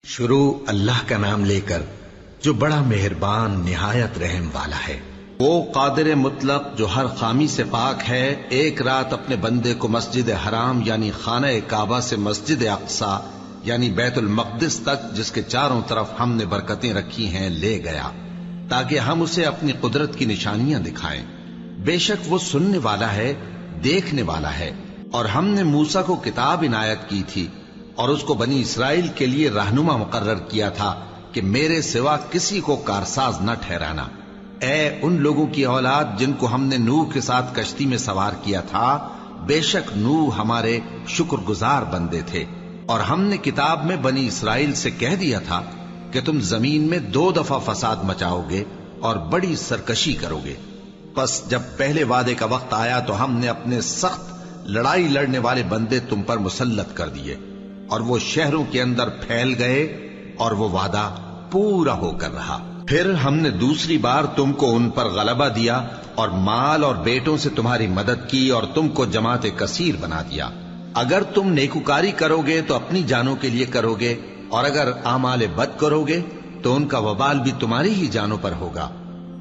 شروع اللہ کا نام لے کر جو بڑا مہربان نہایت رحم والا ہے۔ وہ قادر مطلق جو ہر خامی سے پاک ہے، ایک رات اپنے بندے کو مسجد حرام یعنی خانہ کعبہ سے مسجد اقصی یعنی بیت المقدس تک، جس کے چاروں طرف ہم نے برکتیں رکھی ہیں، لے گیا تاکہ ہم اسے اپنی قدرت کی نشانیاں دکھائیں۔ بے شک وہ سننے والا ہے، دیکھنے والا ہے۔ اور ہم نے موسیٰ کو کتاب عنایت کی تھی اور اس کو بنی اسرائیل کے لیے رہنما مقرر کیا تھا کہ میرے سوا کسی کو کارساز نہ ٹھہرانا۔ اے ان لوگوں کی اولاد جن کو ہم نے نوح کے ساتھ کشتی میں سوار کیا تھا، بے شک نوح ہمارے شکر گزار بندے تھے۔ اور ہم نے کتاب میں بنی اسرائیل سے کہہ دیا تھا کہ تم زمین میں 2 دفعہ فساد مچاؤ گے اور بڑی سرکشی کرو گے۔ پس جب پہلے وعدے کا وقت آیا تو ہم نے اپنے سخت لڑائی لڑنے والے بندے تم پر مسلط کر دیے، اور وہ شہروں کے اندر پھیل گئے، اور وہ وعدہ پورا ہو کر رہا۔ پھر ہم نے دوسری بار تم کو ان پر غلبہ دیا اور مال اور بیٹوں سے تمہاری مدد کی اور تم کو جماعت کثیر بنا دیا۔ اگر تم نیکوکاری کرو گے تو اپنی جانوں کے لیے کرو گے، اور اگر اعمال بد کرو گے تو ان کا وبال بھی تمہاری ہی جانوں پر ہوگا۔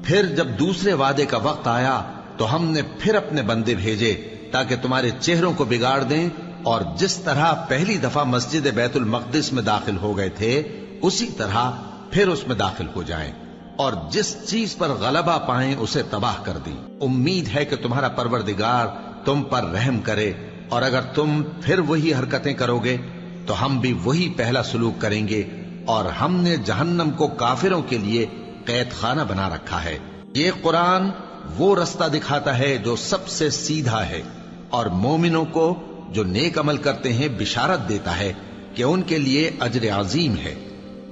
پھر جب دوسرے وعدے کا وقت آیا تو ہم نے پھر اپنے بندے بھیجے تاکہ تمہارے چہروں کو بگاڑ دیں، اور جس طرح پہلی دفعہ مسجد بیت المقدس میں داخل ہو گئے تھے اسی طرح پھر اس میں داخل ہو جائیں، اور جس چیز پر غلبہ پائیں اسے تباہ کر دیں۔ امید ہے کہ تمہارا پروردگار تم پر رحم کرے، اور اگر تم پھر وہی حرکتیں کرو گے تو ہم بھی وہی پہلا سلوک کریں گے، اور ہم نے جہنم کو کافروں کے لیے قید خانہ بنا رکھا ہے۔ یہ قرآن وہ رستہ دکھاتا ہے جو سب سے سیدھا ہے، اور مومنوں کو جو نیک عمل کرتے ہیں بشارت دیتا ہے کہ ان کے لیے اجر عظیم ہے،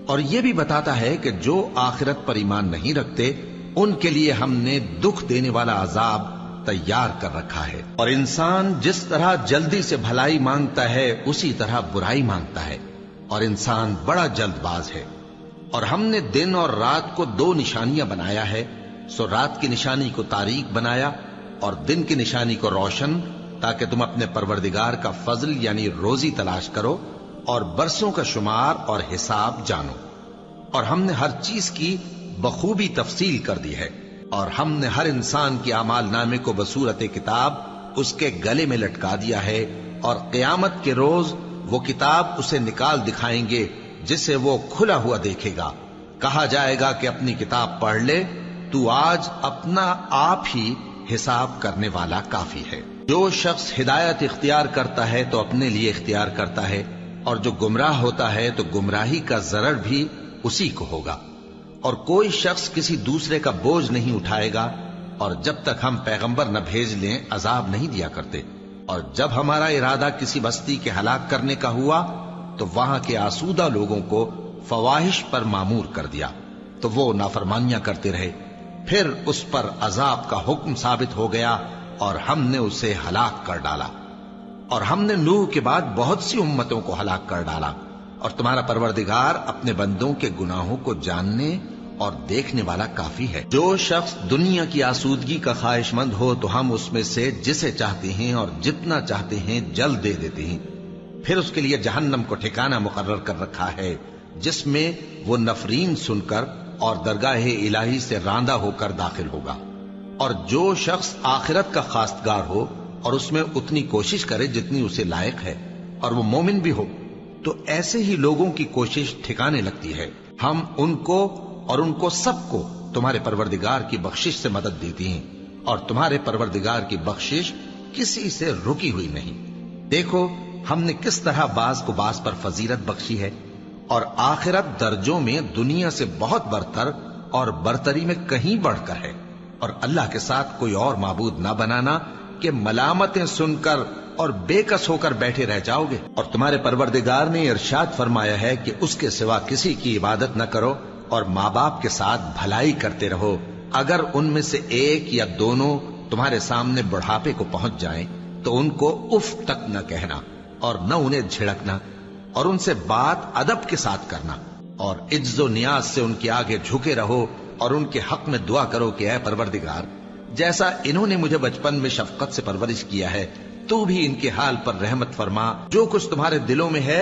اور یہ بھی بتاتا ہے کہ جو آخرت پر ایمان نہیں رکھتے ان کے لیے ہم نے دکھ دینے والا عذاب تیار کر رکھا ہے۔ اور انسان جس طرح جلدی سے بھلائی مانگتا ہے اسی طرح برائی مانگتا ہے، اور انسان بڑا جلد باز ہے۔ اور ہم نے دن اور رات کو 2 نشانیاں بنایا ہے، سو رات کی نشانی کو تاریک بنایا اور دن کی نشانی کو روشن، تاکہ تم اپنے پروردگار کا فضل یعنی روزی تلاش کرو اور برسوں کا شمار اور حساب جانو۔ اور ہم نے ہر چیز کی بخوبی تفصیل کر دی ہے، اور ہم نے ہر انسان کی اعمال نامے کو بصورت کتاب اس کے گلے میں لٹکا دیا ہے، اور قیامت کے روز وہ کتاب اسے نکال دکھائیں گے جسے وہ کھلا ہوا دیکھے گا۔ کہا جائے گا کہ اپنی کتاب پڑھ لے، تو آج اپنا آپ ہی حساب کرنے والا کافی ہے۔ جو شخص ہدایت اختیار کرتا ہے تو اپنے لیے اختیار کرتا ہے، اور جو گمراہ ہوتا ہے تو گمراہی کا ضرر بھی اسی کو ہوگا۔ اور کوئی شخص کسی دوسرے کا بوجھ نہیں اٹھائے گا، اور جب تک ہم پیغمبر نہ بھیج لیں عذاب نہیں دیا کرتے۔ اور جب ہمارا ارادہ کسی بستی کے ہلاک کرنے کا ہوا تو وہاں کے آسودہ لوگوں کو فواحش پر مامور کر دیا، تو وہ نافرمانیاں کرتے رہے۔ پھر اس پر عذاب کا حکم ثابت ہو گیا اور ہم نے اسے ہلاک کر ڈالا۔ اور ہم نے نوح کے بعد بہت سی امتوں کو ہلاک کر ڈالا، اور تمہارا پروردگار اپنے بندوں کے گناہوں کو جاننے اور دیکھنے والا کافی ہے۔ جو شخص دنیا کی آسودگی کا خواہش مند ہو تو ہم اس میں سے جسے چاہتے ہیں اور جتنا چاہتے ہیں جلد دے دیتے ہیں۔ پھر اس کے لیے جہنم کو ٹھکانہ مقرر کر رکھا ہے، جس میں وہ نفرین سن کر اور درگاہ الہی سے راندہ ہو کر داخل ہوگا۔ اور جو شخص آخرت کا خواستگار ہو اور اس میں اتنی کوشش کرے جتنی اسے لائق ہے، اور وہ مومن بھی ہو، تو ایسے ہی لوگوں کی کوشش ٹھکانے لگتی ہے۔ ہم ان کو اور ان کو سب کو تمہارے پروردگار کی بخشش سے مدد دیتی ہیں، اور تمہارے پروردگار کی بخشش کسی سے رکی ہوئی نہیں۔ دیکھو ہم نے کس طرح بعض کو بعض پر فضیلت بخشی ہے، اور آخرت درجوں میں دنیا سے بہت برتر اور برتری میں کہیں بڑھ کر ہے۔ اور اللہ کے ساتھ کوئی اور معبود نہ بنانا کہ ملامتیں سن کر اور بے کس ہو کر بیٹھے رہ جاؤ گے۔ اور تمہارے پروردگار نے ارشاد فرمایا ہے کہ اس کے سوا کسی کی عبادت نہ کرو، اور ماں باپ کے ساتھ بھلائی کرتے رہو۔ اگر ان میں سے ایک یا دونوں تمہارے سامنے بڑھاپے کو پہنچ جائیں تو ان کو اف تک نہ کہنا، اور نہ انہیں جھڑکنا، اور ان سے بات ادب کے ساتھ کرنا، اور عجز و نیاز سے ان کے آگے جھکے رہو، اور ان کے حق میں دعا کرو کہ اے پروردگار، جیسا انہوں نے مجھے بچپن میں شفقت سے پرورش کیا ہے، تو بھی ان کے حال پر رحمت فرما۔ جو کچھ تمہارے دلوں میں ہے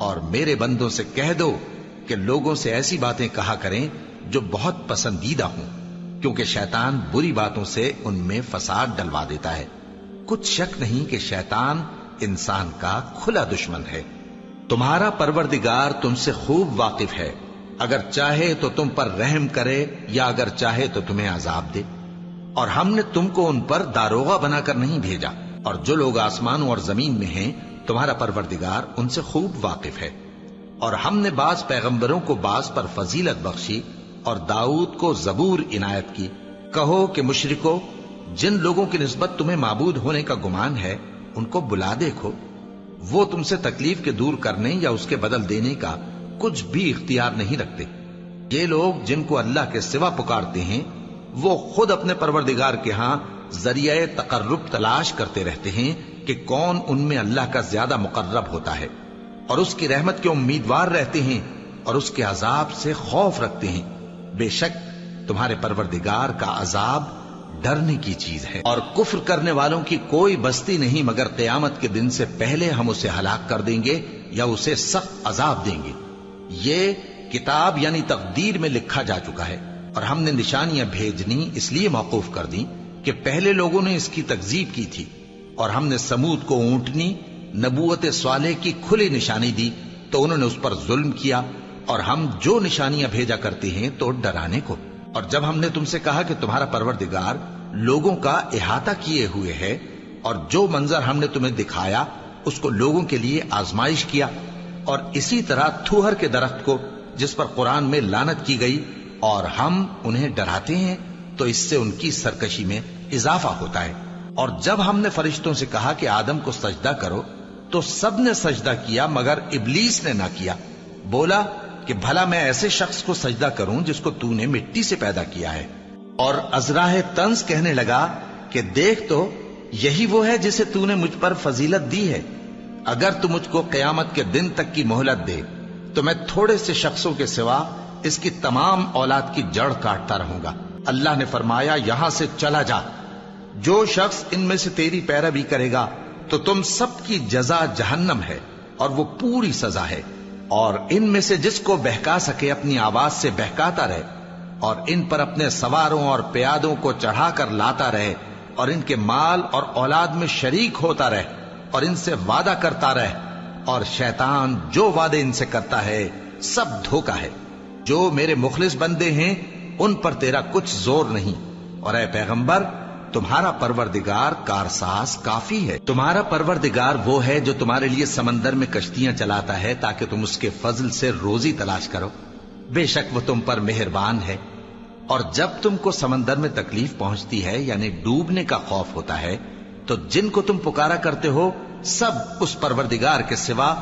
اور میرے بندوں سے کہہ دو کہ لوگوں سے ایسی باتیں کہا کریں جو بہت پسندیدہ ہوں، کیونکہ شیطان بری باتوں سے ان میں فساد ڈلوا دیتا ہے۔ کچھ شک نہیں کہ شیطان انسان کا کھلا دشمن ہے۔ تمہارا پروردگار تم سے خوب واقف ہے، اگر چاہے تو تم پر رحم کرے یا اگر چاہے تو تمہیں عذاب دے۔ اور ہم نے تم کو ان پر داروغہ بنا کر نہیں بھیجا، اور جو لوگ آسمانوں اور زمین میں ہیں تمہارا پروردگار ان سے خوب واقف ہے۔ اور ہم نے بعض پیغمبروں کو بعض پر فضیلت بخشی اور داؤد کو زبور عنایت کی۔ کہو کہ مشرکو، جن لوگوں کی نسبت تمہیں معبود ہونے کا گمان ہے ان کو بلا دیکھو، وہ تم سے تکلیف کے دور کرنے یا اس کے بدل دینے کا کچھ بھی اختیار نہیں رکھتے۔ یہ لوگ جن کو اللہ کے سوا پکارتے ہیں وہ خود اپنے پروردگار کے ہاں ذریعہ تقرب تلاش کرتے رہتے ہیں کہ کون ان میں اللہ کا زیادہ مقرب ہوتا ہے، اور اس کی رحمت کے امیدوار رہتے ہیں اور اس کے عذاب سے خوف رکھتے ہیں۔ بے شک تمہارے پروردگار کا عذاب ڈرنے کی چیز ہے، اور کفر کرنے والوں کی کوئی بستی نہیں مگر قیامت کے دن سے پہلے ہم اسے ہلاک کر دیں گے یا اسے سخت عذاب دیں گے۔ یہ کتاب یعنی تقدیر میں لکھا جا چکا ہے، اور ہم نے نشانیاں بھیجنی اس لیے موقوف کر دیں کہ پہلے لوگوں نے اس کی تکذیب کی تھی، اور ہم نے سمود کو اونٹنی نبوت صالح کی کھلی نشانی دی تو انہوں نے اس پر ظلم کیا، اور ہم جو نشانیاں بھیجا کرتے ہیں تو ڈرانے کو۔ اور جب ہم نے تم سے کہا کہ تمہارا پروردگار لوگوں کا احاطہ کیے ہوئے ہے، اور جو منظر ہم نے تمہیں دکھایا اس کو لوگوں کے لیے آزمائش کیا، اور اسی طرح تھوہر کے درخت کو جس پر قرآن میں لعنت کی گئی، اور ہم انہیں ڈراتے ہیں تو اس سے ان کی سرکشی میں اضافہ ہوتا ہے۔ اور جب ہم نے فرشتوں سے کہا کہ آدم کو سجدہ کرو تو سب نے سجدہ کیا مگر ابلیس نے نہ کیا، بولا کہ بھلا میں ایسے شخص کو سجدہ کروں جس کو تو نے مٹی سے پیدا کیا ہے۔ اور ازراہ طنز کہنے لگا کہ دیکھ تو یہی وہ ہے جسے تو نے مجھ پر فضیلت دی ہے، اگر تو مجھ کو قیامت کے دن تک کی مہلت دے تو میں تھوڑے سے شخصوں کے سوا اس کی تمام اولاد کی جڑ کاٹتا رہوں گا۔ اللہ نے فرمایا یہاں سے چلا جا، جو شخص ان میں سے تیری پیروی کرے گا تو تم سب کی جزا جہنم ہے، اور وہ پوری سزا ہے۔ اور ان میں سے جس کو بہکا سکے اپنی آواز سے بہکاتا رہے، اور ان پر اپنے سواروں اور پیادوں کو چڑھا کر لاتا رہے، اور ان کے مال اور اولاد میں شریک ہوتا رہے، اور ان سے وعدہ کرتا رہے، اور شیطان جو وعدے ان سے کرتا ہے سب دھوکا ہے۔ جو میرے مخلص بندے ہیں ان پر تیرا کچھ زور نہیں، اور اے پیغمبر تمہارا پروردگار کارساز کافی ہے۔ تمہارا پروردگار وہ ہے جو تمہارے لیے سمندر میں کشتیاں چلاتا ہے تاکہ تم اس کے فضل سے روزی تلاش کرو، بے شک وہ تم پر مہربان ہے۔ اور جب تم کو سمندر میں تکلیف پہنچتی ہے یعنی ڈوبنے کا خوف ہوتا ہے تو جن کو تم پکارا کرتے ہو سب اس پروردگار کے سوا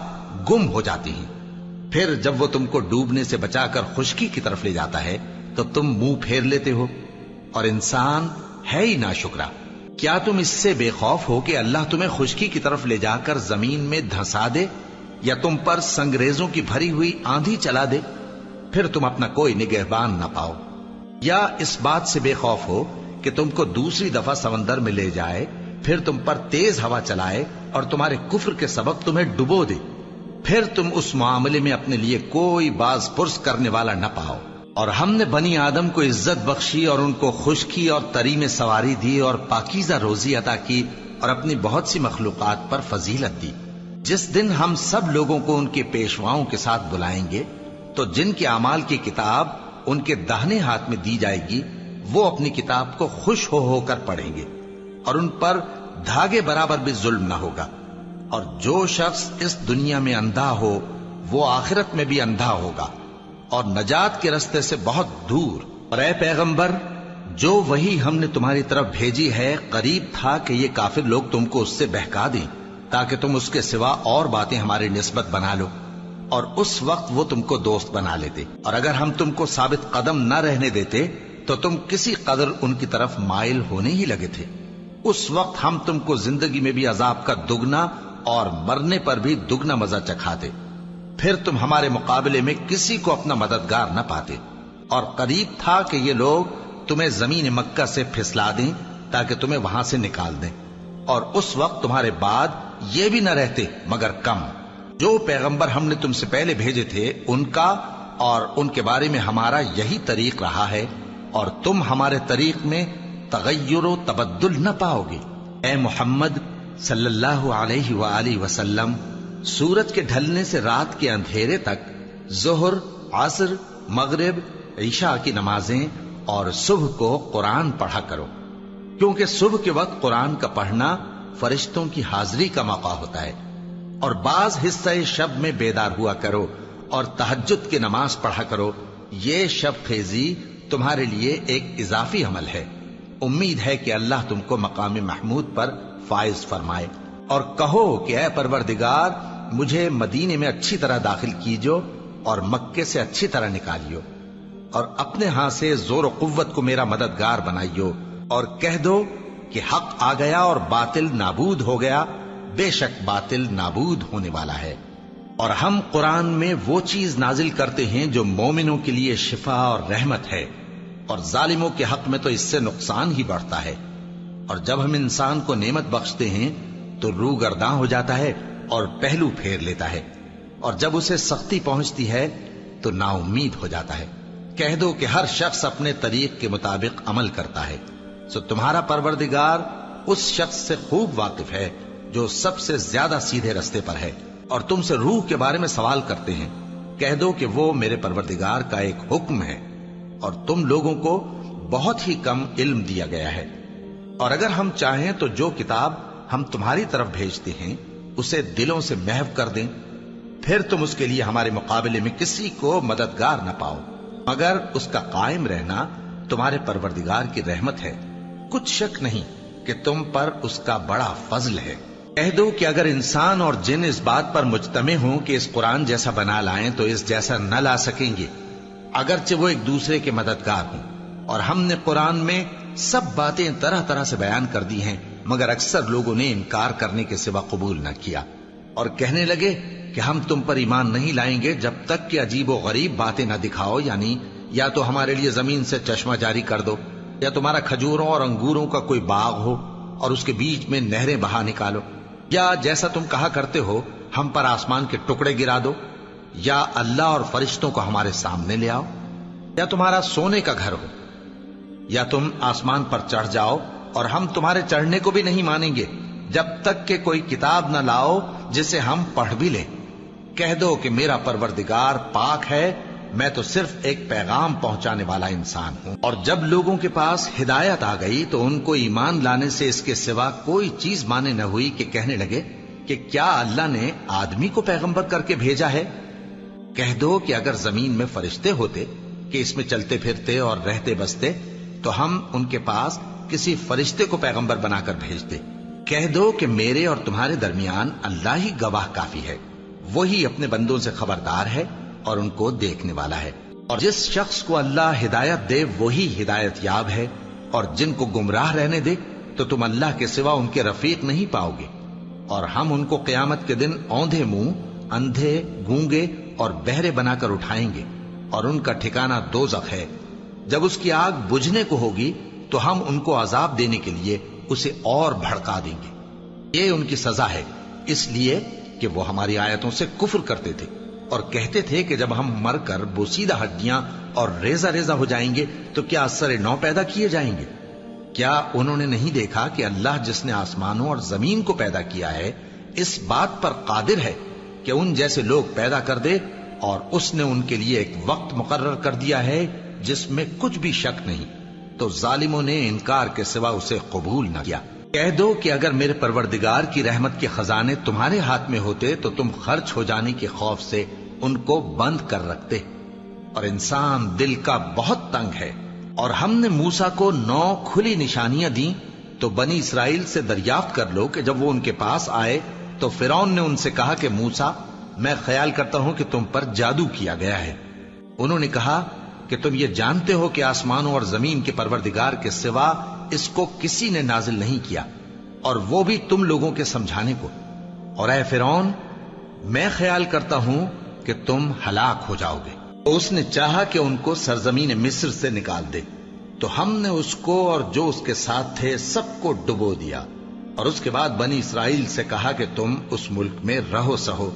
گم ہو جاتی ہیں۔ پھر جب وہ تم کو ڈوبنے سے بچا کر خشکی کی طرف لے جاتا ہے تو تم منہ پھیر لیتے ہو، اور انسان ہے ہی ناشکرا۔ کیا تم اس سے بے خوف ہو کہ اللہ تمہیں خشکی کی طرف لے جا کر زمین میں دھنسا دے، یا تم پر سنگریزوں کی بھری ہوئی آندھی چلا دے، پھر تم اپنا کوئی نگہبان نہ پاؤ؟ یا اس بات سے بے خوف ہو کہ تم کو دوسری دفعہ سمندر میں لے جائے، پھر تم پر تیز ہوا چلائے اور تمہارے کفر کے سبب تمہیں ڈبو دے، پھر تم اس معاملے میں اپنے لیے کوئی باز پرس کرنے والا نہ پاؤ؟ اور ہم نے بنی آدم کو عزت بخشی اور ان کو خشکی اور تری میں سواری دی اور پاکیزہ روزی عطا کی اور اپنی بہت سی مخلوقات پر فضیلت دی۔ جس دن ہم سب لوگوں کو ان کے پیشواؤں کے ساتھ بلائیں گے تو جن کے اعمال کی کتاب ان کے داہنے ہاتھ میں دی جائے گی وہ اپنی کتاب کو خوش ہو کر پڑھیں گے، اور ان پر دھاگے برابر بھی ظلم نہ ہوگا۔ اور جو شخص اس دنیا میں اندھا ہو وہ آخرت میں بھی اندھا ہوگا اور نجات کے رستے سے بہت دور۔ اور اے پیغمبر جو وہی ہم نے تمہاری طرف بھیجی ہے قریب تھا کہ یہ کافر لوگ تم کو اس سے بہکا دیں تاکہ تم اس کے سوا اور باتیں ہماری نسبت بنا لو، اور اس وقت وہ تم کو دوست بنا لیتے۔ اور اگر ہم تم کو ثابت قدم نہ رہنے دیتے تو تم کسی قدر ان کی طرف مائل ہونے ہی لگے تھے۔ اس وقت ہم تم کو زندگی میں بھی عذاب کا دگنا اور مرنے پر بھی دگنا مزہ چکھاتے، پھر تم ہمارے مقابلے میں کسی کو اپنا مددگار نہ پاتے۔ اور قریب تھا کہ یہ لوگ تمہیں زمین مکہ سے پھسلا دیں تاکہ تمہیں وہاں سے نکال دیں، اور اس وقت تمہارے بعد یہ بھی نہ رہتے مگر کم۔ جو پیغمبر ہم نے تم سے پہلے بھیجے تھے ان کا اور ان کے بارے میں ہمارا یہی طریق رہا ہے، اور تم ہمارے طریق میں تغیر و تبدل نہ پاؤ گے۔ اے محمد صلی اللہ علیہ وآلہ وسلم، سورج کے ڈھلنے سے رات کے اندھیرے تک ظہر، عصر، مغرب، عشاء کی نمازیں اور صبح کو قرآن پڑھا کرو، کیونکہ صبح کے وقت قرآن کا پڑھنا فرشتوں کی حاضری کا موقع ہوتا ہے، اور بعض حصہ شب میں بیدار ہوا کرو اور تہجد کی نماز پڑھا کرو۔ یہ شب خیزی تمہارے لیے ایک اضافی عمل ہے۔ امید ہے کہ اللہ تم کو مقام محمود پر فائز فرمائے۔ اور کہو کہ اے پروردگار، مجھے مدینے میں اچھی طرح داخل کیجو اور مکے سے اچھی طرح نکالیو، اور اپنے ہاں سے زور و قوت کو میرا مددگار بنائیو، اور کہہ دو کہ حق آ گیا اور باطل نابود ہو گیا، بے شک باطل نابود ہونے والا ہے۔ اور ہم قرآن میں وہ چیز نازل کرتے ہیں جو مومنوں کے لیے شفا اور رحمت ہے، اور ظالموں کے حق میں تو اس سے نقصان ہی بڑھتا ہے۔ اور جب ہم انسان کو نعمت بخشتے ہیں تو روح گرداں ہو جاتا ہے اور پہلو پھیر لیتا ہے، اور جب اسے سختی پہنچتی ہے تو نا امید ہو جاتا ہے۔ کہہ دو کہ ہر شخص اپنے طریق کے مطابق عمل کرتا ہے، سو تمہارا پروردگار اس شخص سے خوب واقف ہے جو سب سے زیادہ سیدھے رستے پر ہے۔ اور تم سے روح کے بارے میں سوال کرتے ہیں، کہہ دو کہ وہ میرے پروردگار کا ایک حکم ہے، اور تم لوگوں کو بہت ہی کم علم دیا گیا ہے۔ اور اگر ہم چاہیں تو جو کتاب ہم تمہاری طرف بھیجتے ہیں اسے دلوں سے محو کر دیں، پھر تم اس کے لیے ہمارے مقابلے میں کسی کو مددگار نہ پاؤ، مگر اس کا قائم رہنا تمہارے پروردگار کی رحمت ہے۔ کچھ شک نہیں کہ تم پر اس کا بڑا فضل ہے۔ کہہ دو کہ اگر انسان اور جن اس بات پر مجتمع ہوں کہ اس قرآن جیسا بنا لائیں تو اس جیسا نہ لا سکیں گے، اگرچہ وہ ایک دوسرے کے مددگار ہوں۔ اور ہم نے قرآن میں سب باتیں طرح طرح سے بیان کر دی ہیں، مگر اکثر لوگوں نے انکار کرنے کے سوا قبول نہ کیا، اور کہنے لگے کہ ہم تم پر ایمان نہیں لائیں گے جب تک کہ عجیب و غریب باتیں نہ دکھاؤ، یعنی یا تو ہمارے لیے زمین سے چشمہ جاری کر دو، یا تمہارا کھجوروں اور انگوروں کا کوئی باغ ہو اور اس کے بیچ میں نہریں بہا نکالو، یا جیسا تم کہا کرتے ہو ہم پر آسمان کے ٹکڑے گرا دو، یا اللہ اور فرشتوں کو ہمارے سامنے لے آؤ، یا تمہارا سونے کا گھر ہو، یا تم آسمان پر چڑھ جاؤ، اور ہم تمہارے چڑھنے کو بھی نہیں مانیں گے جب تک کہ کوئی کتاب نہ لاؤ جسے ہم پڑھ بھی لیں۔ کہہ دو کہ میرا پروردگار پاک ہے، میں تو صرف ایک پیغام پہنچانے والا انسان ہوں۔ اور جب لوگوں کے پاس ہدایت آ گئی تو ان کو ایمان لانے سے اس کے سوا کوئی چیز مانے نہ ہوئی کہ کہنے لگے کہ کیا اللہ نے آدمی کو پیغمبر کر کے بھیجا ہے؟ کہہ دو کہ اگر زمین میں فرشتے ہوتے کہ اس میں چلتے پھرتے اور رہتے بستے تو ہم ان کے پاس کسی فرشتے کو پیغمبر بنا کر بھیجتے۔ کہہ دو کہ میرے اور تمہارے درمیان اللہ ہی گواہ کافی ہے، وہی اپنے بندوں سے خبردار ہے اور ان کو دیکھنے والا ہے۔ اور جس شخص کو اللہ ہدایت دے وہی ہدایت یاب ہے، اور جن کو گمراہ رہنے دے تو تم اللہ کے سوا ان کے رفیق نہیں پاؤ گے۔ اور ہم ان کو قیامت کے دن اوندھے منہ، اندھے، گونگے اور بہرے بنا کر اٹھائیں گے، اور ان کا ٹھکانہ دوزخ ہے۔ جب اس کی آگ بجھنے کو ہوگی تو ہم ان کو عذاب دینے کے لیے اسے اور بھڑکا دیں گے۔ یہ ان کی سزا ہے، اس لیے کہ وہ ہماری آیتوں سے کفر کرتے تھے اور کہتے تھے کہ جب ہم مر کر بوسیدہ ہڈیاں اور ریزہ ریزہ ہو جائیں گے تو کیا اثر نو پیدا کیے جائیں گے؟ کیا انہوں نے نہیں دیکھا کہ اللہ جس نے آسمانوں اور زمین کو پیدا کیا ہے اس بات پر قادر ہے کہ ان جیسے لوگ پیدا کر دے، اور اس نے ان کے لیے ایک وقت مقرر کر دیا ہے جس میں کچھ بھی شک نہیں، تو ظالموں نے انکار کے سوا اسے قبول نہ کیا۔ کہہ دو کہ اگر میرے پروردگار کی رحمت کے خزانے تمہارے ہاتھ میں ہوتے تو تم خرچ ہو جانے کے خوف سے ان کو بند کر رکھتے، اور انسان دل کا بہت تنگ ہے۔ اور ہم نے موسیٰ کو 9 کھلی نشانیاں دیں تو بنی اسرائیل سے دریافت کر لو کہ جب وہ ان کے پاس آئے تو فرعون نے ان سے کہا کہ موسیٰ، میں خیال کرتا ہوں کہ تم پر جادو کیا گیا ہے۔ انہوں نے کہا کہ تم یہ جانتے ہو کہ آسمانوں اور زمین کے پروردگار کے سوا اس کو کسی نے نازل نہیں کیا، اور وہ بھی تم لوگوں کے سمجھانے کو۔ اور اے فرعون، میں خیال کرتا ہوں کہ تم ہلاک ہو جاؤ گے۔ تو اس نے چاہا کہ ان کو سرزمین مصر سے نکال دے، تو ہم نے اس کو اور جو اس کے ساتھ تھے سب کو ڈبو دیا، اور اس کے بعد بنی اسرائیل سے کہا کہ تم اس ملک میں رہو سہو،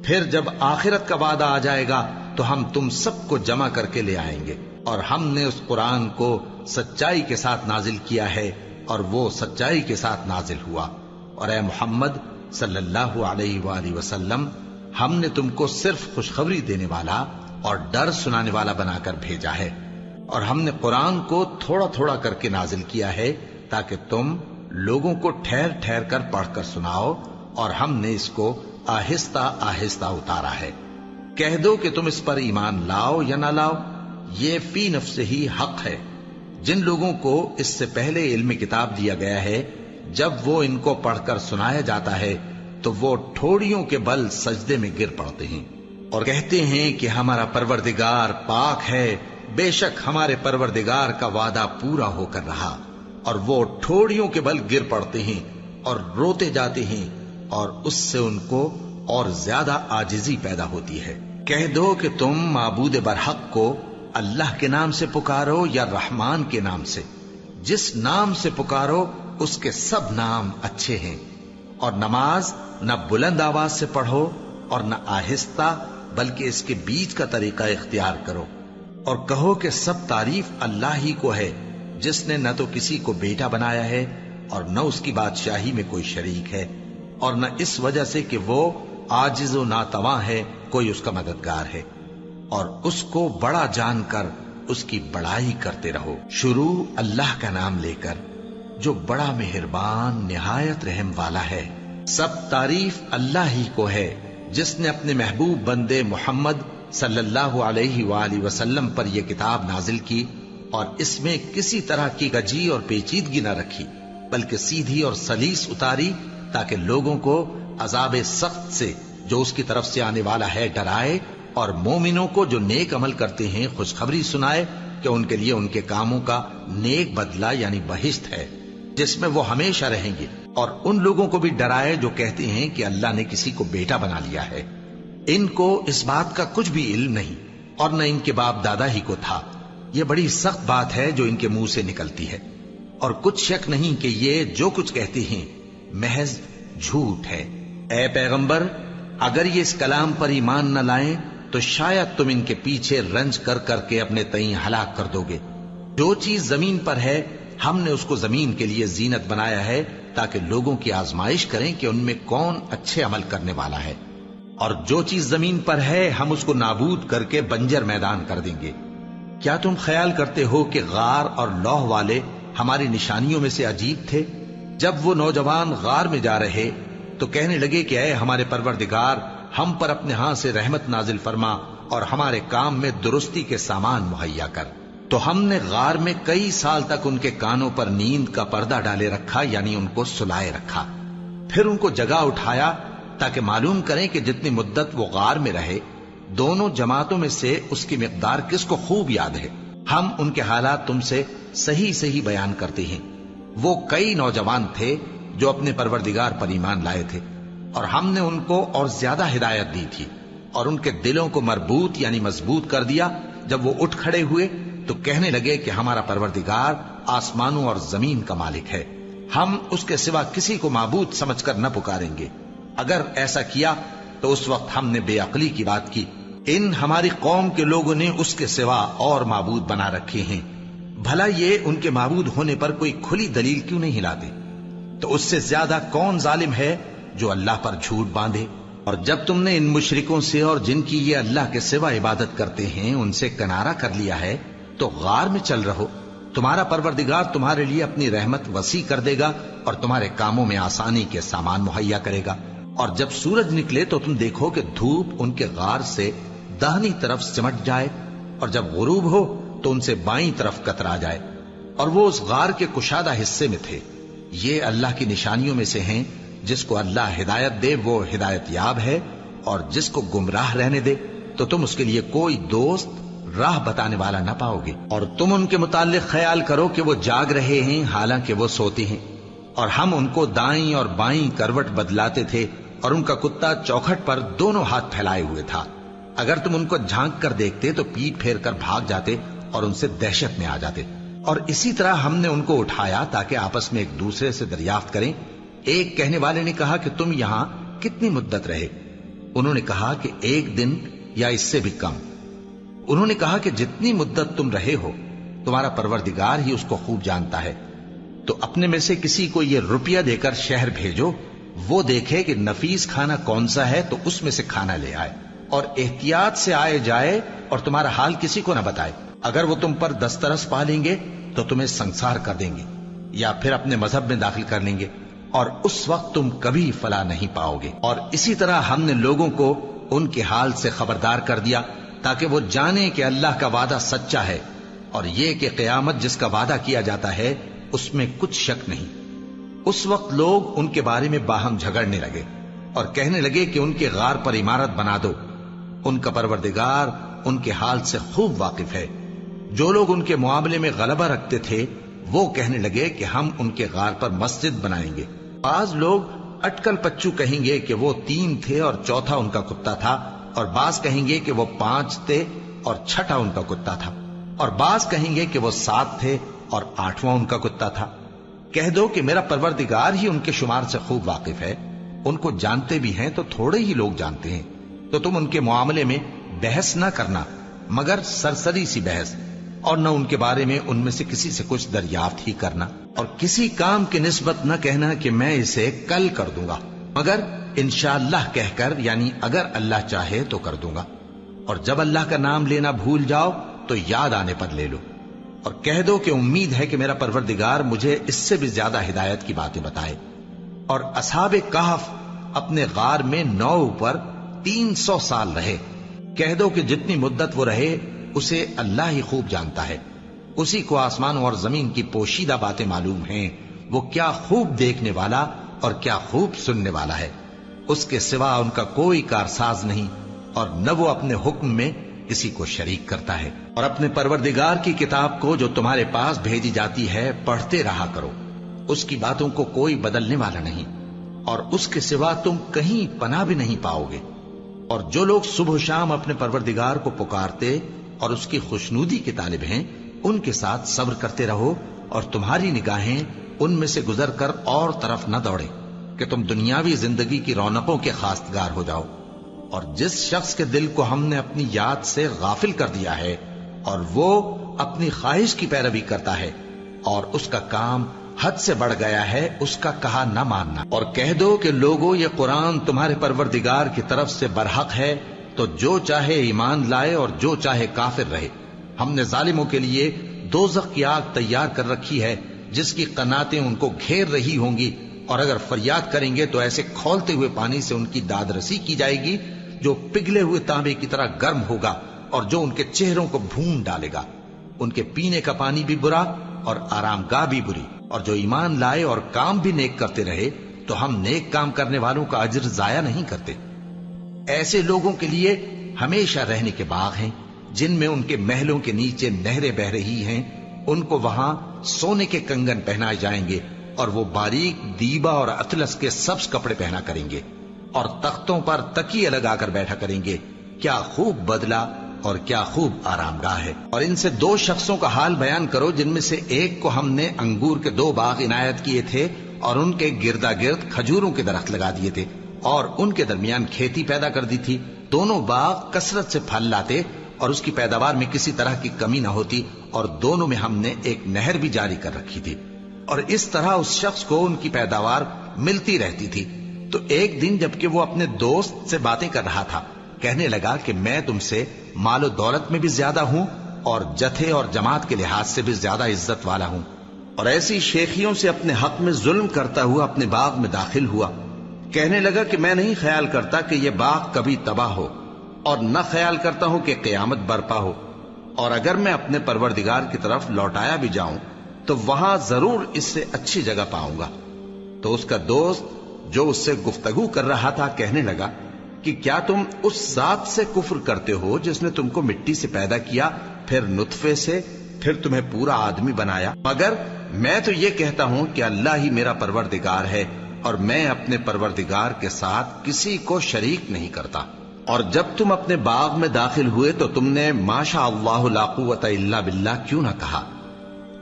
پھر جب آخرت کا وعدہ آ جائے گا تو ہم تم سب کو جمع کر کے لے آئیں گے، اور ہم نے اس قرآن کو سچائی کے ساتھ نازل کیا ہے اور وہ سچائی کے ساتھ نازل ہوا۔ اور اے محمد صلی اللہ علیہ وآلہ وسلم، ہم نے تم کو صرف خوشخبری دینے والا اور ڈر سنانے والا بنا کر بھیجا ہے، اور ہم نے قرآن کو تھوڑا تھوڑا کر کے نازل کیا ہے تاکہ تم لوگوں کو ٹھہر ٹھہر کر پڑھ کر سناؤ، اور ہم نے اس کو آہستہ آہستہ اتارا ہے۔ کہہ دو کہ تم اس پر ایمان لاؤ یا نہ لاؤ، یہ فی نفس ہی حق ہے۔ جن لوگوں کو اس سے پہلے علم کتاب دیا گیا ہے، جب وہ ان کو پڑھ کر سنایا جاتا ہے تو وہ ٹھوڑیوں کے بل سجدے میں گر پڑتے ہیں اور کہتے ہیں کہ ہمارا پروردگار پاک ہے، بے شک ہمارے پروردگار کا وعدہ پورا ہو کر رہا، اور وہ ٹھوڑیوں کے بل گر پڑتے ہیں اور روتے جاتے ہیں، اور اس سے ان کو اور زیادہ عاجزی پیدا ہوتی ہے۔ کہہ دو کہ تم معبود برحق کو اللہ کے نام سے پکارو یا رحمان کے نام سے، جس نام سے پکارو اس کے سب نام اچھے ہیں، اور نماز نہ بلند آواز سے پڑھو اور نہ آہستہ، بلکہ اس کے بیچ کا طریقہ اختیار کرو، اور کہو کہ سب تعریف اللہ ہی کو ہے، جس نے نہ تو کسی کو بیٹا بنایا ہے اور نہ اس کی بادشاہی میں کوئی شریک ہے، اور نہ اس وجہ سے کہ وہ عاجز و ناتواں ہے کوئی اس کا مددگار ہے، اور اس کو بڑا جان کر اس کی بڑائی کرتے رہو۔ شروع اللہ کا نام لے کر جو بڑا مہربان نہایت رحم والا ہے۔ سب تعریف اللہ ہی کو ہے جس نے اپنے محبوب بندے محمد صلی اللہ علیہ وآلہ وسلم پر یہ کتاب نازل کی، اور اس میں کسی طرح کی گجی اور پیچیدگی نہ رکھی، بلکہ سیدھی اور سلیس اتاری تاکہ لوگوں کو عذاب سخت سے جو اس کی طرف سے آنے والا ہے ڈرائے، اور مومنوں کو جو نیک عمل کرتے ہیں خوشخبری سنائے کہ ان کے لیے ان کے کاموں کا نیک بدلہ یعنی بہشت ہے جس میں وہ ہمیشہ رہیں گے، اور ان لوگوں کو بھی ڈرائے جو کہتے ہیں کہ اللہ نے کسی کو بیٹا بنا لیا ہے۔ ان کو اس بات کا کچھ بھی علم نہیں، اور نہ ان کے باپ دادا ہی کو تھا۔ یہ بڑی سخت بات ہے جو ان کے منہ سے نکلتی ہے، اور کچھ شک نہیں کہ یہ جو کچھ کہتے ہیں محض جھوٹ ہے۔ اے پیغمبر، اگر یہ اس کلام پر ایمان نہ لائیں تو شاید تم ان کے پیچھے رنج کر کر کے اپنے تئیں ہلاک کر دو گے۔ جو چیز زمین پر ہے ہم نے اس کو زمین کے لیے زینت بنایا ہے تاکہ لوگوں کی آزمائش کریں کہ ان میں کون اچھے عمل کرنے والا ہے، اور جو چیز زمین پر ہے ہم اس کو نابود کر کے بنجر میدان کر دیں گے۔ کیا تم خیال کرتے ہو کہ غار اور لوح والے ہماری نشانیوں میں سے عجیب تھے؟ جب وہ نوجوان غار میں جا رہے تو کہنے لگے کہ اے ہمارے پروردگار، ہم پر اپنے ہاں سے رحمت نازل فرما اور ہمارے کام میں درستی کے سامان مہیا کر۔ تو ہم نے غار میں کئی سال تک ان کے کانوں پر نیند کا پردہ ڈالے رکھا، یعنی ان کو سلائے رکھا، پھر ان کو جگا اٹھایا تاکہ معلوم کریں کہ جتنی مدت وہ غار میں رہے دونوں جماعتوں میں سے اس کی مقدار کس کو خوب یاد ہے۔ ہم ان کے حالات تم سے صحیح صحیح بیان کرتے ہیں۔ وہ کئی نوجوان تھے جو اپنے پروردگار پر ایمان لائے تھے، اور ہم نے ان کو اور زیادہ ہدایت دی تھی، اور ان کے دلوں کو مربوط یعنی مضبوط کر دیا۔ جب وہ اٹھ کھڑے ہوئے تو کہنے لگے کہ ہمارا پروردگار آسمانوں اور زمین کا مالک ہے، ہم اس کے سوا کسی کو معبود سمجھ کر نہ پکاریں گے۔ اگر ایسا کیا تو اس وقت ہم نے بے عقلی کی بات کی۔ ان ہماری قوم کے لوگوں نے اس کے سوا اور معبود بنا رکھے ہیں، بھلا یہ ان کے معبود ہونے پر کوئی کھلی دلیل کیوں نہیں لاتے؟ تو اس سے زیادہ کون ظالم ہے جو اللہ پر جھوٹ باندھے؟ اور جب تم نے ان مشرکوں سے اور جن کی یہ اللہ کے سوا عبادت کرتے ہیں ان سے کنارہ کر لیا ہے تو غار میں چل رہو، تمہارا پروردگار تمہارے لیے اپنی رحمت وسیع کر دے گا اور تمہارے کاموں میں آسانی کے سامان مہیا کرے گا۔ اور جب سورج نکلے تو تم دیکھو کہ دھوپ ان کے غار سے داہنی طرف سمٹ جائے، اور جب غروب ہو تو ان سے بائیں طرف کترا جائے، اور وہ اس غار کے کشادہ حصے میں تھے۔ یہ اللہ کی نشانیوں میں سے ہیں، جس کو اللہ ہدایت دے وہ ہدایت یاب ہے، اور جس کو گمراہ رہنے دے تو تم اس کے لیے کوئی دوست راہ بتانے والا نہ پاؤ گے۔ اور تم ان کے متعلق خیال کرو کہ وہ جاگ رہے ہیں حالانکہ وہ سوتے ہیں، اور ہم ان کو دائیں اور بائیں کروٹ بدلاتے تھے، اور ان کا کتا چوکھٹ پر دونوں ہاتھ پھیلائے ہوئے تھا۔ اگر تم ان کو جھانک کر دیکھتے تو پیٹ پھیر کر بھاگ جاتے اور ان سے دہشت میں آ جاتے۔ اور اسی طرح ہم نے ان کو اٹھایا تاکہ آپس میں ایک دوسرے سے دریافت کریں۔ ایک کہنے والے نے کہا کہ تم یہاں کتنی مدت رہے؟ انہوں نے کہا کہ 1 دن یا اس سے بھی کم۔ انہوں نے کہا کہ جتنی مدت تم رہے ہو تمہارا پروردگار ہی اس کو خوب جانتا ہے، تو اپنے میں سے کسی کو یہ روپیہ دے کر شہر بھیجو، وہ دیکھے کہ نفیس کھانا کون سا ہے تو اس میں سے کھانا لے آئے، اور احتیاط سے آئے جائے اور تمہارا حال کسی کو نہ بتائے۔ اگر وہ تم پر دسترس پا لیں گے تو تمہیں سنسار کر دیں گے یا پھر اپنے مذہب میں داخل کر لیں گے، اور اس وقت تم کبھی فلاح نہیں پاؤ گے۔ اور اسی طرح ہم نے لوگوں کو ان کے حال سے خبردار کر دیا تاکہ وہ جانیں کہ اللہ کا وعدہ سچا ہے، اور یہ کہ قیامت جس کا وعدہ کیا جاتا ہے اس میں کچھ شک نہیں۔ اس وقت لوگ ان کے بارے میں باہم جھگڑنے لگے اور کہنے لگے کہ ان کے غار پر عمارت بنا دو۔ ان کا پروردگار ان کے حال سے خوب واقف ہے۔ جو لوگ ان کے معاملے میں غلبہ رکھتے تھے وہ کہنے لگے کہ ہم ان کے غار پر مسجد بنائیں گے۔ بعض لوگ اٹکل پچو کہیں گے کہ وہ 3 تھے اور چوتھا ان کا کتا تھا، اور بعض کہیں گے کہ وہ 5 تھے اور چھٹا ان کا کتا تھا، اور بعض کہیں گے کہ وہ 7 تھے اور 8واں ان کا کتا تھا۔ کہہ دو کہ میرا پروردگار ہی ان کے شمار سے خوب واقف ہے، ان کو جانتے بھی ہیں تو تھوڑے ہی لوگ جانتے ہیں۔ تو تم ان کے معاملے میں بحث نہ کرنا مگر سرسری سی بحث، اور نہ ان کے بارے میں ان میں سے کسی سے کچھ دریافت ہی کرنا، اور کسی کام کی نسبت نہ کہنا کہ میں اسے کل کر دوں گا، مگر انشاءاللہ کہہ کر، یعنی اگر اللہ چاہے تو کر دوں گا۔ اور جب اللہ کا نام لینا بھول جاؤ تو یاد آنے پر لے لو، اور کہہ دو کہ امید ہے کہ میرا پروردگار مجھے اس سے بھی زیادہ ہدایت کی باتیں بتائے۔ اور اصحاب کہف اپنے غار میں 9 پر 300 سال رہے۔ کہہ دو کہ جتنی مدت وہ رہے اسے اللہ ہی خوب جانتا ہے، اسی کو آسمانوں اور زمین کی پوشیدہ باتیں معلوم ہیں، وہ کیا خوب دیکھنے والا اور کیا خوب سننے والا ہے۔ اس کے سوا ان کا کوئی کارساز نہیں، اور نہ وہ اپنے حکم میں کسی کو شریک کرتا ہے۔ اور اپنے پروردگار کی کتاب کو جو تمہارے پاس بھیجی جاتی ہے پڑھتے رہا کرو، اس کی باتوں کو کوئی بدلنے والا نہیں، اور اس کے سوا تم کہیں پناہ بھی نہیں پاؤ گے۔ اور جو لوگ صبح و شام اپنے پروردگار کو پکارتے اور اس کی خوشنودی کے طالب ہیں، ان کے ساتھ صبر کرتے رہو، اور تمہاری نگاہیں ان میں سے گزر کر اور طرف نہ دوڑے کہ تم دنیاوی زندگی کی رونقوں کے خواستگار ہو جاؤ۔ اور جس شخص کے دل کو ہم نے اپنی یاد سے غافل کر دیا ہے اور وہ اپنی خواہش کی پیروی کرتا ہے اور اس کا کام حد سے بڑھ گیا ہے، اس کا کہا نہ ماننا۔ اور کہہ دو کہ لوگوں یہ قرآن تمہارے پروردگار کی طرف سے برحق ہے، تو جو چاہے ایمان لائے اور جو چاہے کافر رہے۔ ہم نے ظالموں کے لیے دوزخ کی آگ تیار کر رکھی ہے جس کی قناتیں ان کو گھیر رہی ہوں گی، اور اگر فریاد کریں گے تو ایسے کھولتے ہوئے پانی سے ان کی داد رسی کی جائے گی جو پگھلے ہوئے تانبے کی طرح گرم ہوگا اور جو ان کے چہروں کو بھون ڈالے گا۔ ان کے پینے کا پانی بھی برا اور آرام گاہ بھی بری۔ اور جو ایمان لائے اور کام بھی نیک کرتے رہے تو ہم نیک کام کرنے والوں کا اجر ضائع نہیں کرتے۔ ایسے لوگوں کے لیے ہمیشہ رہنے کے باغ ہیں جن میں ان کے محلوں کے نیچے نہریں بہ رہی ہیں، ان کو وہاں سونے کے کنگن پہنائے جائیں گے، اور وہ باریک دیبا اور اطلس کے سبز کپڑے پہنا کریں گے، اور تختوں پر تکیے لگا کر بیٹھا کریں گے۔ کیا خوب بدلہ اور کیا خوب آرام گاہ ہے۔ اور ان سے 2 شخصوں کا حال بیان کرو جن میں سے ایک کو ہم نے انگور کے 2 باغ عنایت کیے تھے اور ان کے گردا گرد کھجوروں کے درخت لگا دیے تھے اور ان کے درمیان کھیتی پیدا کر دی تھی۔ دونوں باغ کثرت سے پھل لاتے اور اس کی پیداوار میں کسی طرح کی کمی نہ ہوتی، اور دونوں میں ہم نے ایک نہر بھی جاری کر رکھی تھی، اور اس طرح اس شخص کو ان کی پیداوار ملتی رہتی تھی۔ تو ایک دن جبکہ وہ اپنے دوست سے باتیں کر رہا تھا، کہنے لگا کہ میں تم سے مال و دولت میں بھی زیادہ ہوں اور جتھے اور جماعت کے لحاظ سے بھی زیادہ عزت والا ہوں، اور ایسی شیخیوں سے اپنے حق میں ظلم کرتا ہوا اپنے باغ میں داخل ہوا۔ کہنے لگا کہ میں نہیں خیال کرتا کہ یہ باغ کبھی تباہ ہو، اور نہ خیال کرتا ہوں کہ قیامت برپا ہو، اور اگر میں اپنے پروردگار کی طرف لوٹایا بھی جاؤں تو وہاں ضرور اس سے اچھی جگہ پاؤں گا۔ تو اس کا دوست جو اس سے گفتگو کر رہا تھا کہنے لگا کہ کیا تم اس ذات سے کفر کرتے ہو جس نے تم کو مٹی سے پیدا کیا، پھر نطفے سے، پھر تمہیں پورا آدمی بنایا؟ مگر میں تو یہ کہتا ہوں کہ اللہ ہی میرا پروردگار ہے، اور میں اپنے پروردگار کے ساتھ کسی کو شریک نہیں کرتا۔ اور جب تم اپنے باغ میں داخل ہوئے تو تم نے ما شاء اللہ لا قوت الا باللہ کیوں نہ کہا؟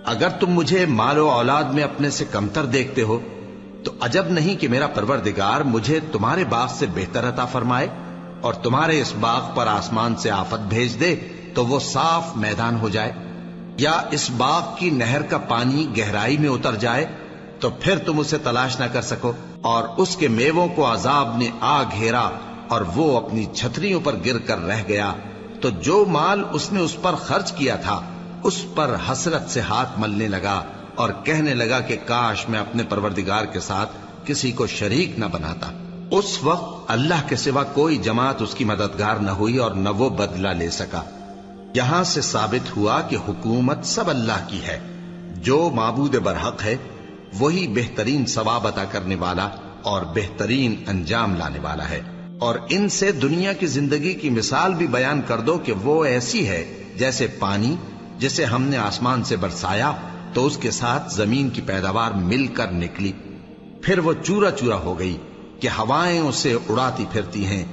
اگر تم مجھے مال و اولاد میں اپنے سے کمتر دیکھتے ہو تو عجب نہیں کہ میرا پروردگار مجھے تمہارے باغ سے بہتر عطا فرمائے۔ اور تمہارے اس باغ پر آسمان سے آفت بھیج دے تو وہ صاف میدان ہو جائے، یا اس باغ کی نہر کا پانی گہرائی میں اتر جائے تو پھر تم اسے تلاش نہ کر سکو، اور اس کے میووں کو عذاب نے آ گھیرا اور وہ اپنی چھتریوں پر گر کر رہ گیا، تو جو مال اس نے اس پر خرچ کیا تھا اس پر حسرت سے ہاتھ ملنے لگا اور کہنے لگا کہ کاش میں اپنے پروردگار کے ساتھ کسی کو شریک نہ بناتا۔ اس وقت اللہ کے سوا کوئی جماعت اس کی مددگار نہ ہوئی اور نہ وہ بدلہ لے سکا۔ یہاں سے ثابت ہوا کہ حکومت سب اللہ کی ہے، جو معبود برحق ہے وہی بہترین ثواب عطا کرنے والا اور بہترین انجام لانے والا ہے۔ اور ان سے دنیا کی زندگی کی مثال بھی بیان کر دو کہ وہ ایسی ہے جیسے پانی جسے ہم نے آسمان سے برسایا تو اس کے ساتھ زمین کی پیداوار مل کر نکلی، پھر وہ چورا چورا ہو گئی کہ ہوائیں اسے اڑاتی پھرتی ہیں،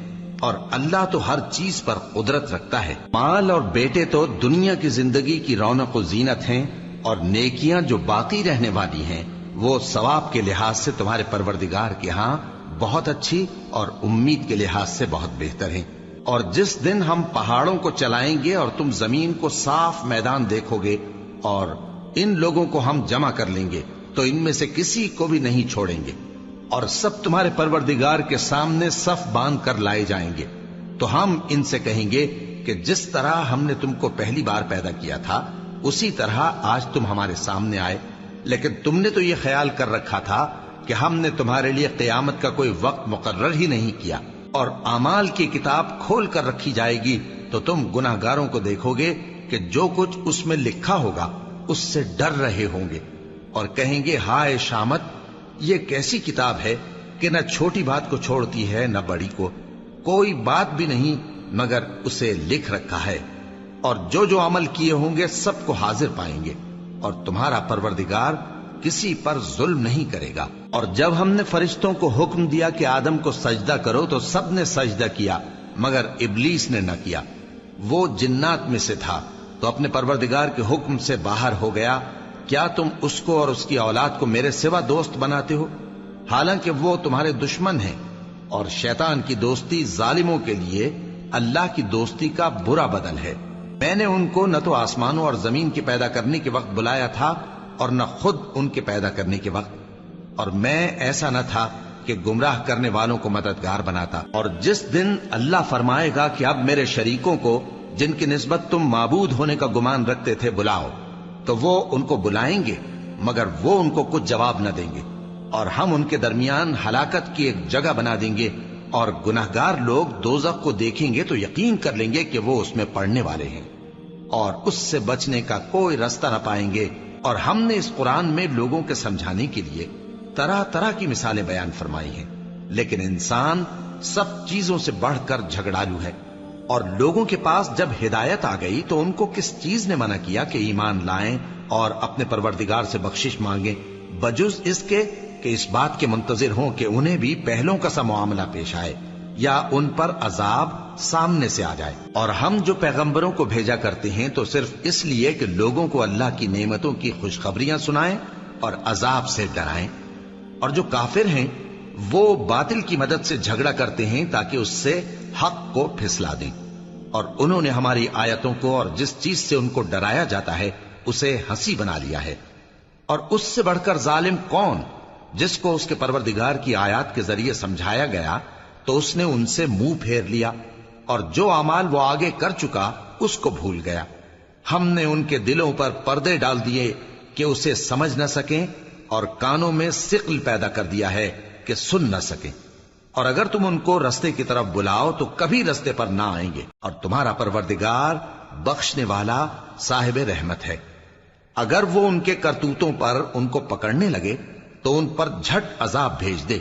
اور اللہ تو ہر چیز پر قدرت رکھتا ہے۔ مال اور بیٹے تو دنیا کی زندگی کی رونق و زینت ہیں، اور نیکیاں جو باقی رہنے والی ہیں وہ ثواب کے لحاظ سے تمہارے پروردگار کے ہاں بہت اچھی اور امید کے لحاظ سے بہت بہتر ہیں۔ اور جس دن ہم پہاڑوں کو چلائیں گے اور تم زمین کو صاف میدان دیکھو گے اور ان لوگوں کو ہم جمع کر لیں گے تو ان میں سے کسی کو بھی نہیں چھوڑیں گے، اور سب تمہارے پروردگار کے سامنے صف باندھ کر لائے جائیں گے، تو ہم ان سے کہیں گے کہ جس طرح ہم نے تم کو پہلی بار پیدا کیا تھا اسی طرح آج تم ہمارے سامنے آئے، لیکن تم نے تو یہ خیال کر رکھا تھا کہ ہم نے تمہارے لیے قیامت کا کوئی وقت مقرر ہی نہیں کیا، اور اعمال کی کتاب کھول کر رکھی جائے گی تو تم گناہگاروں کو دیکھو گے کہ جو کچھ اس میں لکھا ہوگا اس سے ڈر رہے ہوں گے، اور کہیں گے ہائے شامت، یہ کیسی کتاب ہے کہ نہ چھوٹی بات کو چھوڑتی ہے نہ بڑی کو، کوئی بات بھی نہیں مگر اسے لکھ رکھا ہے، اور جو جو عمل کیے ہوں گے سب کو حاضر پائیں گے، اور تمہارا پروردگار کسی پر ظلم نہیں کرے گا۔ اور جب ہم نے فرشتوں کو حکم دیا کہ آدم کو سجدہ کرو تو سب نے سجدہ کیا مگر ابلیس نے نہ کیا، وہ جنات میں سے تھا تو اپنے پروردگار کے حکم سے باہر ہو گیا۔ کیا تم اس کو اور اس کی اولاد کو میرے سوا دوست بناتے ہو، حالانکہ وہ تمہارے دشمن ہیں، اور شیطان کی دوستی ظالموں کے لیے اللہ کی دوستی کا برا بدل ہے۔ میں نے ان کو نہ تو آسمانوں اور زمین کے پیدا کرنے کے وقت بلایا تھا اور نہ خود ان کے پیدا کرنے کے وقت، اور میں ایسا نہ تھا کہ گمراہ کرنے والوں کو مددگار بناتا۔ اور جس دن اللہ فرمائے گا کہ اب میرے شریکوں کو جن کی نسبت تم معبود ہونے کا گمان رکھتے تھے بلاؤ، تو وہ ان کو بلائیں گے مگر وہ ان کو کچھ جواب نہ دیں گے، اور ہم ان کے درمیان ہلاکت کی ایک جگہ بنا دیں گے، اور گناہگار لوگ دوزخ کو دیکھیں گے تو یقین کر لیں گے کہ وہ اس میں پڑنے والے ہیں، اور اس سے بچنے کا کوئی راستہ نہ پائیں گے۔ اور ہم نے اس قرآن میں لوگوں کے سمجھانے کے لیے طرح طرح کی مثالیں بیان فرمائی ہیں، لیکن انسان سب چیزوں سے بڑھ کر جھگڑالو ہے، اور لوگوں کے پاس جب ہدایت آ گئی تو ان کو کس چیز نے منع کیا کہ ایمان لائیں اور اپنے پروردگار سے بخشش مانگیں، بجز اس کے کہ اس بات کے منتظر ہوں کہ انہیں بھی پہلوں کا سا معاملہ پیش آئے یا ان پر عذاب سامنے سے آ جائے۔ اور ہم جو پیغمبروں کو بھیجا کرتے ہیں تو صرف اس لیے کہ لوگوں کو اللہ کی نعمتوں کی خوشخبریاں سنائیں اور عذاب سے ڈرائیں، اور جو کافر ہیں وہ باطل کی مدد سے جھگڑا کرتے ہیں تاکہ اس سے حق کو پھسلا دیں، اور انہوں نے ہماری آیتوں کو اور جس چیز سے ان کو ڈرایا جاتا ہے اسے ہنسی بنا لیا ہے۔ اور اس سے بڑھ کر ظالم کون، جس کو اس کے پروردگار کی آیات کے ذریعے سمجھایا گیا تو اس نے ان سے منہ پھیر لیا، اور جو اعمال وہ آگے کر چکا اس کو بھول گیا۔ ہم نے ان کے دلوں پر پردے ڈال دیے کہ اسے سمجھ نہ سکیں، اور کانوں میں ثقل پیدا کر دیا ہے کہ سن نہ سکیں، اور اگر تم ان کو رستے کی طرف بلاؤ تو کبھی رستے پر نہ آئیں گے، اور تمہارا پروردگار بخشنے والا صاحب رحمت ہے۔ اگر وہ ان کے کرتوتوں پر ان کو پکڑنے لگے تو ان پر جھٹ عذاب بھیج دے،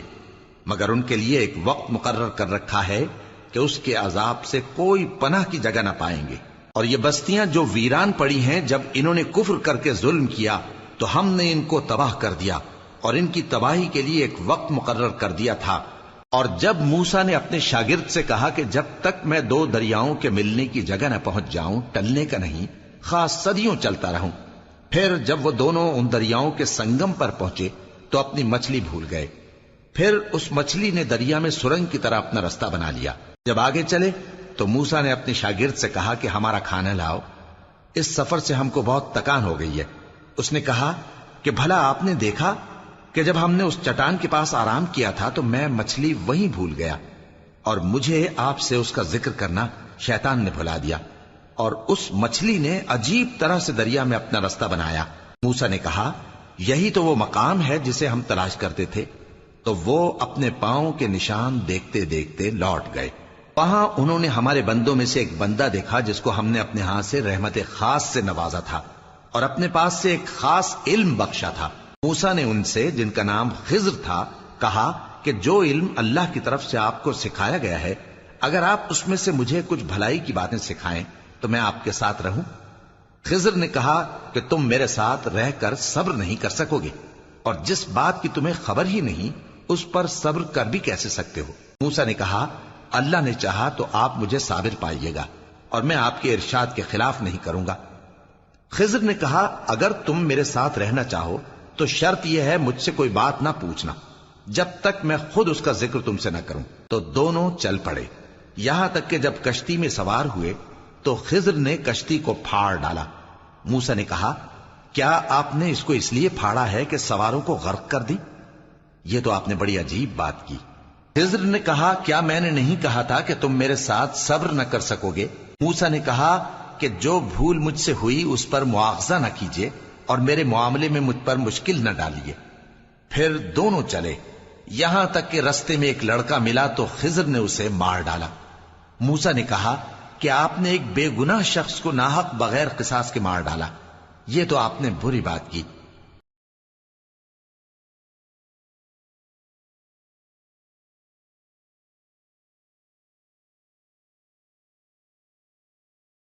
مگر ان کے لیے ایک وقت مقرر کر رکھا ہے کہ اس کے عذاب سے کوئی پناہ کی جگہ نہ پائیں گے۔ اور یہ بستیاں جو ویران پڑی ہیں، جب انہوں نے کفر کر کے ظلم کیا تو ہم نے ان کو تباہ کر دیا، اور ان کی تباہی کے لیے ایک وقت مقرر کر دیا تھا۔ اور جب موسیٰ نے اپنے شاگرد سے کہا کہ جب تک میں دو دریاؤں کے ملنے کی جگہ نہ پہنچ جاؤں ٹلنے کا نہیں، خاص صدیوں چلتا رہوں، پھر جب وہ دونوں ان دریاؤں کے سنگم پر پہنچے تو اپنی مچھلی بھول گئے، پھر اس مچھلی نے دریا میں سرنگ کی طرح اپنا رستہ بنا لیا، جب آگے چلے تو موسیٰ نے اپنے شاگرد سے کہا کہ ہمارا کھانا لاؤ، اس سفر سے ہم کو بہت تکان ہو گئی ہے۔ اس نے کہا کہ بھلا آپ نے دیکھا کہ جب ہم نے اس چٹان کے پاس آرام کیا تھا تو میں مچھلی وہیں بھول گیا، اور مجھے آپ سے اس کا ذکر کرنا شیطان نے بھلا دیا، اور اس مچھلی نے عجیب طرح سے دریا میں اپنا رستہ بنایا۔ موسیٰ نے کہا یہی تو وہ مقام ہے جسے ہم تلاش کرتے تھے۔ تو وہ اپنے پاؤں کے نشان دیکھتے دیکھتے لوٹ گئے۔ وہاں انہوں نے ہمارے بندوں میں سے ایک بندہ دیکھا جس کو ہم نے اپنے ہاں سے رحمت خاص سے نوازا تھا اور اپنے پاس سے ایک خاص علم بخشا تھا۔ موسیٰ نے ان سے، جن کا نام خضر تھا، کہا کہ جو علم اللہ کی طرف سے آپ کو سکھایا گیا ہے، اگر آپ اس میں سے مجھے کچھ بھلائی کی باتیں سکھائیں تو میں آپ کے ساتھ رہوں۔ خضر نے کہا کہ تم میرے ساتھ رہ کر صبر نہیں کر سکو گے، اور جس بات کی تمہیں خبر ہی نہیں اس پر صبر کر بھی کیسے سکتے ہو؟ موسیٰ نے کہا اللہ نے چاہا تو آپ مجھے صابر پائیے گا، اور میں آپ کے ارشاد کے خلاف نہیں کروں گا۔ خضر نے کہا اگر تم میرے ساتھ رہنا چاہو تو شرط یہ ہے مجھ سے کوئی بات نہ پوچھنا جب تک میں خود اس کا ذکر تم سے نہ کروں۔ تو دونوں چل پڑے، یہاں تک کہ جب کشتی میں سوار ہوئے تو خضر نے کشتی کو پھاڑ ڈالا۔ موسیٰ نے کہا کیا آپ نے اس کو اس لیے پھاڑا ہے کہ سواروں کو غرق کر دی؟ یہ تو آپ نے بڑی عجیب بات کی۔ خضر نے کہا کیا میں نے نہیں کہا تھا کہ تم میرے ساتھ صبر نہ کر سکو گے؟ موسیٰ نے کہا کہ جو بھول مجھ سے ہوئی اس پر مواخذہ نہ کیجیے اور میرے معاملے میں مجھ پر مشکل نہ ڈالیے۔ پھر دونوں چلے، یہاں تک کہ رستے میں ایک لڑکا ملا تو خضر نے اسے مار ڈالا۔ موسیٰ نے کہا کہ آپ نے ایک بے گناہ شخص کو ناحق بغیر قصاص کے مار ڈالا، یہ تو آپ نے بری بات کی۔